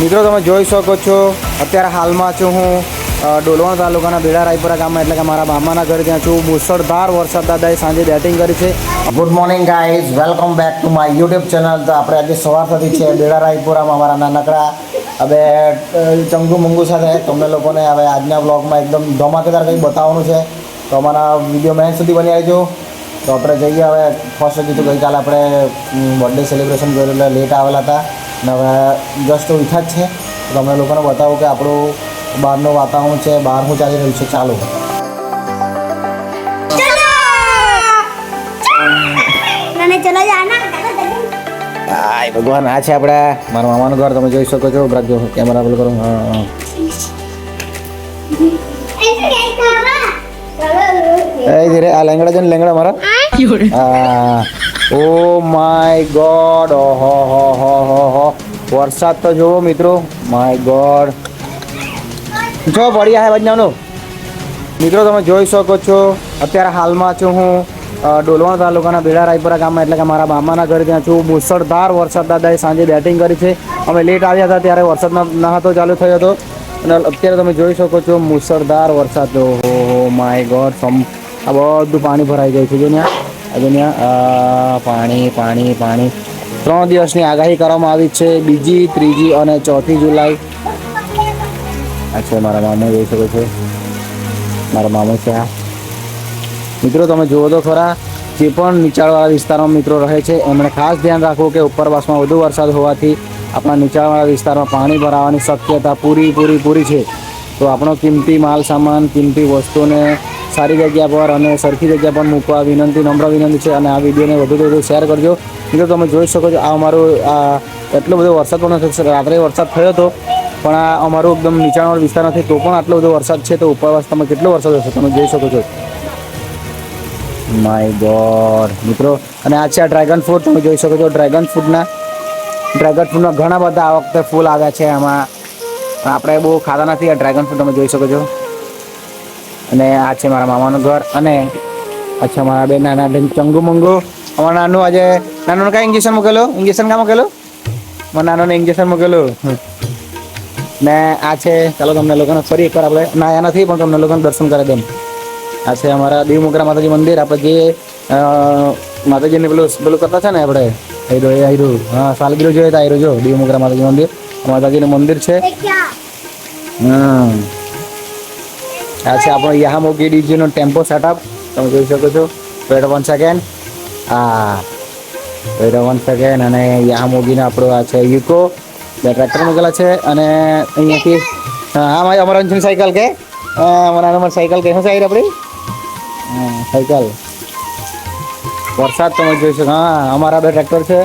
મિત્રો તમે જોઈ શકો છો અત્યારે હાલમાં છું હું ડોલવણ તાલુકાના બેડા રાયપુરા ગામમાં એટલે કે મારા મામાના ઘરે ત્યાં છું. મુસળધાર વરસાદ દાદાએ સાંજે બેટિંગ કરી છે. Good morning guys, welcome back to my YouTube channel. તો આપણે આજે સવાર થતી છે બેડા રાયપુરામાં અમારા નાનકડા હવે ચંગુ મંગુ સાથે તમને લોકોને હવે આજના બ્લોગમાં એકદમ ધમાકેદાર કંઈ બતાવવાનું છે. તો અમારા વિડીયો મેન સુધી બની આવજો. તો આપણે જઈએ હવે. ફર્સ્ટ કીધું ગઈકાલે આપણે બર્થડે સેલિબ્રેશન કર્યું એટલે લેટ આવેલા હતા અને હવે જસ્ટ ઉઠા જ છે. તો તમને લોકોને બતાવું કે આપણું બહારનું વાતાવરણ છે, બહાર શું ચાલી રહ્યું છે. ચાલો હાય ભગવાન, આ છે આપણે મારા મામાનું ઘર. તમે જોઈ શકો છો. રાખજો કેમેરા બોલ કરો. હા ધીરે આ લેંગડા છે ને, લેંગડા મારા. ઓ માય ગોડ, ઓહો હો હો હો હો. વરસાદ તો જુઓ મિત્રો, માય ગોડ. જો પડ્યા હે બજાવનો. મિત્રો તમે જોઈ શકો છો અત્યારે હાલમાં છું હું ડોલવણ તાલુકાના બેડા રાયપુરા ગામમાં એટલે કે મારા મામાના ઘરે ત્યાં છું. મુસળધાર વરસાદ દાદાએ સાંજે બેટિંગ કરી છે. અમે લેટ આવ્યા હતા ત્યારે વરસાદ ન હતો ચાલુ થયો હતો અને અત્યારે તમે જોઈ શકો છો મુસળધાર વરસાદ. ઓહો માય ગોડ. આ બધું પાણી ભરાઈ જાય છે. જો ત્યાં પાણી પાણી પાણી. 3 દિવસની આગાહી કરવામાં આવી છે, 2જી 3જી અને 4થી જુલાઈ. આ છે મારા મામા, જોઈ શકો છો મારા મામા છે આ. મિત્રો તમે જુઓ તો ખરા, જે પણ નીચાણવાળા વિસ્તારમાં મિત્રો રહે છે એમણે ખાસ ધ્યાન રાખવું કે ઉપરવાસમાં વધુ વરસાદ હોવાથી આપણા નીચાણવાળા વિસ્તારમાં પાણી ભરાવાની શક્યતા પૂરી છે. તો આપણો કિંમતી માલ સામાન, કિંમતી વસ્તુને સારી જગ્યા પર અને સરખી જગ્યા પર મૂકવા નમ્ર વિનંતી છે. અને આ વિડીયોને વધુ શેર કરજો. મિત્રો તમે જોઈ શકો છો આ અમારું એટલો બધો વરસાદ પણ નથી. રાત્રે વરસાદ થયો હતો પણ આ અમારું એકદમ નીચાણવાળો વિસ્તાર નથી તો પણ આટલો બધો વરસાદ છે. તો ઉપરવાસમાં કેટલો વરસાદ હશે તમે જોઈ શકો છો. માય ગોડ મિત્રો. અને આ છે ડ્રેગન ફ્રૂટ. તમે જોઈ શકો છો ડ્રેગન ફ્રૂટના ઘણા બધા આ વખતે ફૂલ આવ્યા છે. આમાં આપણે બહુ ખાતા નથી આ ડ્રેગન ફ્રૂટ. તમે જોઈ શકો છો. અને આ છે મારા મામાનું ઘર. અને અચ્છા મારા બે નાના ચંગુ મંગુ. અમારા નાનું આજે નાનું કાંઈ ઇન્જેક્શન મૂકેલું? ઇન્જેક્શન કાં મૂકેલું? મારા નાનોને ઇન્જેક્શન મૂકેલું. ને આ છે, ચાલો તમને લોકોને ફરી એકવાર આપણે નાયા નથી પણ તમને લોકોને દર્શન કરી દઉં. આ છે અમારા દેવમોગરા માતાજી મંદિર. આપણે જે માતાજીને પેલું કરતા છે ને આપણે આયરું સાલગીરો જોઈએ તો આયરું જો દેવમોગરા માતાજી મંદિર. માતાજીનું મંદિર છે. આ છે આપણો યાહામોગી ડીજીનો ટેમ્પો સેટઅપ. તમે જોઈ શકો છો. Wait 1 second. Wait 1 second. અને યાહામોગીનો આપણો આ છે યુકો. બે ટ્રેક્ટર મૂકેલા છે. અને અહીંયાથી અમારા અંજની સાયકલ કે અમારા સાયકલ કે શું સાઈડ આપણી સાયકલ. વરસાદ તમે જોઈ શકો. હા અમારા બે ટ્રેક્ટર છે.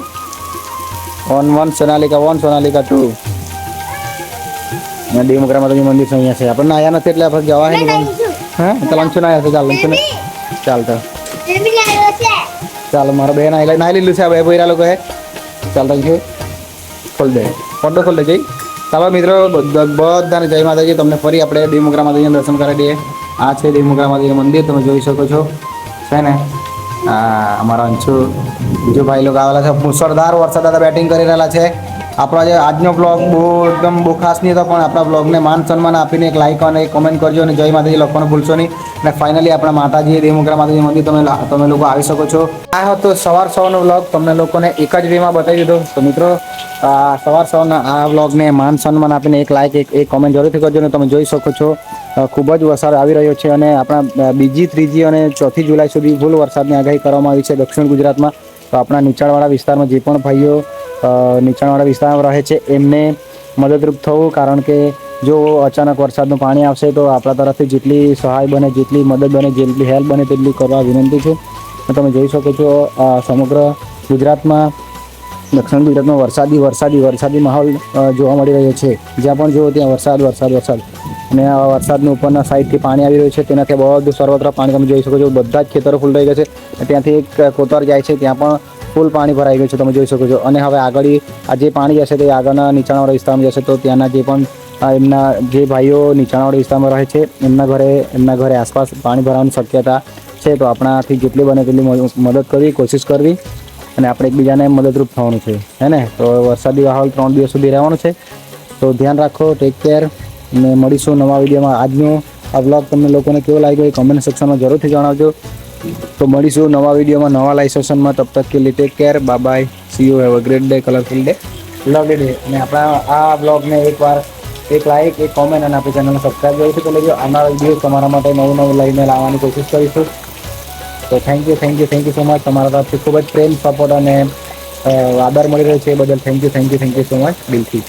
1 સોનાલિકા 1, સોનાલિકા 2. અને દેવમોગરા માતાજી મંદિર છે અહીંયા છે. આપણે નાયા નથી એટલે આપણે જવા હે ને. હા તો લંચો નાયા છે. ચાલ લંચો ને ચાલ તો ચાલો મારા બે નાઈ લીધું છે આ બે ભૈરા લોકોએ. ચાલ થેન્ક યુ. ખોલ દે ફોટો ખોલ દે જઈ. ચાલો મિત્રો બધાને જય માતાજી. તમને ફરી આપણે દેવમોગરા માતાજીના દર્શન કરાવી દઈએ. આ છે દેવમોગરા માતાજીનું મંદિર. તમે જોઈ શકો છો છે ને. અમારા અંશુ બીજો ભાઈ લોકો આવેલા છે. મુસળધાર વરસાદ દાદા બેટિંગ કરી રહેલા છે. આપણો જે આજનો બ્લોગ બહુ ખાસ નહીં હતો પણ આપણા બ્લોગને માન સન્માન આપીને એક લાઈક અને એક કમેન્ટ કરજો અને જય માતાજી લખવાનું ભૂલશો નહીં. અને ફાઇનલી આપણા માતાજી દેવમોગરા માતાજી મંદિર તમે લોકો આવી શકો છો. આ હતો સવારનો બ્લોગ. તમને લોકોને એક જ વેમાં બતાવી દીધો. તો મિત્રો સવારના આ બ્લોગને માન સન્માન આપીને એક લાઈક એક કમેન્ટ જરૂરથી કરજો. અને તમે જોઈ શકો છો ખૂબ જ વરસાદ આવી રહ્યો છે. અને આપણા 2જી 3જી અને 4થી જુલાઈ સુધી ફૂલ વરસાદની આગાહી કરવામાં આવી છે દક્ષિણ ગુજરાતમાં. તો આપણા નીચાણવાળા વિસ્તારમાં જે પણ ભાઈઓ નીચાણવાળા વિસ્તારમાં રહે છે એમને મદદરૂપ થવું. કારણ કે જો અચાનક વરસાદનું પાણી આવશે તો આપણા તરફથી જેટલી સહાય બને, જેટલી મદદ બને, જેટલી હેલ્પ બને તેટલી કરવા વિનંતી છે. તમે જોઈ શકો છો સમગ્ર ગુજરાતમાં, દક્ષિણ ગુજરાતમાં વરસાદી માહોલ જોવા મળી રહ્યો છે. જ્યાં પણ જુઓ ત્યાં વરસાદ. અને આ વરસાદનું ઉપરના સાઈડથી પાણી આવી રહ્યું છે. તેનાથી બધું સર્વત્ર પાણી તમે જોઈ શકો છો. બધા જ ખેતરો ફૂલ થઈ ગયા છે. ત્યાંથી એક કોતર જાય છે ત્યાં પણ ફૂલ પાણી ભરાઈ ગયું છે. તમે જોઈ શકો છો. અને હવે આગળ આ જે પાણી જશે તે આગળના નીચાણવાળા વિસ્તારમાં જશે. તો ત્યાંના જે પણ એમના જે ભાઈઓ નીચાણવાળા વિસ્તારમાં રહે છે એમના ઘરે આસપાસ પાણી ભરાવાની શક્યતા છે. તો આપણાથી જેટલી બને તેટલી મદદ કરવી, કોશિશ કરવી અને આપણે એકબીજાને મદદરૂપ થવાનું છે હે ને. તો વરસાદી માહોલ 3 દિવસ સુધી રહેવાનું છે. તો ધ્યાન રાખો, ટેક કેર, અને મળીશું નવા વિડીયોમાં. આજનો આ બ્લોગ તમને લોકોને કેવો લાગ્યો એ કમેન્ટ સેક્શનમાં જરૂરથી જણાવજો. તો મળીશું નવા વિડીયોમાં, નવા લાઈવ સેશનમાં. તબ તક કે લીએ take care, bye bye, see you, have a great day, colourful day, lovely day. અને આપણા આ બ્લોગને એકવાર એક લાઈક, એક કોમેન્ટ અને આપણી ચેનલને સબસ્ક્રાઈબ જરૂરથી કરી લેજો. આવનારા વિડીયો તમારા માટે નવું નવું લઈને લાવવાની કોશિશ કરીશું. તો થેન્ક યુ સો મચ. તમારા તરફથી ખૂબ જ પ્રેમ, સપોર્ટ અને આદર મળી રહ્યો છે એ બદલ થેન્ક યુ સો મચ દિલથી.